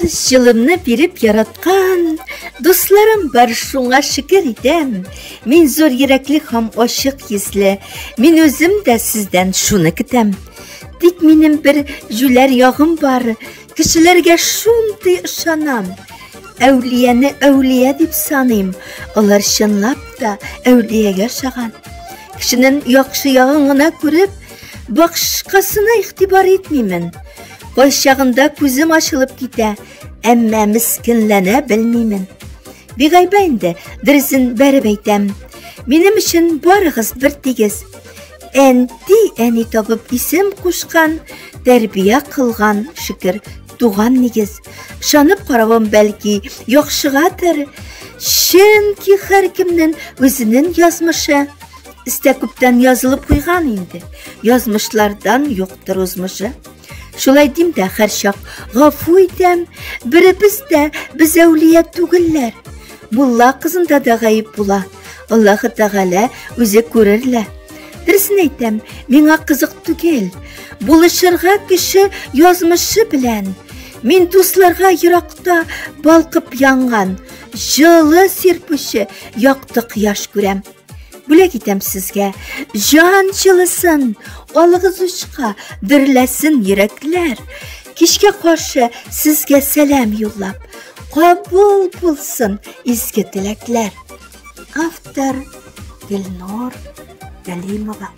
жылымны биреп яраткан, дусларым бар, шуңа шүкер итәм. Мин зур йөрәкле һәм ачык йөзле, мин үзем дә сездән шуны көтәм. Тик минем бер жүләр ягым бар, кешеләргә шундый ышанам. Әүлияне әүлия дип саныйм, алар чынлап та әүлиягә охшаган. Кешенең яхшы ягын гына күреп, башкасына игътибар итмимен. Кайчагында күзем ачылып китә, әмма мискенләнә белмимен. Бигайба инде, дөресен бәреп әйтәм. Минем өчен барыгыз бер тигез. Әни табып исем кушкан, тәрбия кылган, шөкер, туган нигез. Шанып каравым бәлки яхшыгадыр. Чөнки һәркемнең үзенең язмышы. Истә күптән язылып куйган инде. Язмышлардан юктыр узмышы. Шулай дим дә һәрчак гафу итәм. Беребез дә без әүлия түгелләр. Мулла кызында да гаип була. Аллаһы Тәгалә үзе күрерлә. Дөресен әйтәм, миңа кызык түгел. Булышырга кеше язмышы белән. Мин дусларга еракта балкып янган, жылы сирпүче якты кояш күрәм. Бүләк итәм сезгә, жан җылысын, алыгыз учка, дөрләсен йөрәкләр. Кичкә каршы сезгә сәлам юллап, кабул булсын изге теләкләр. Автор Гөлнур Галимова.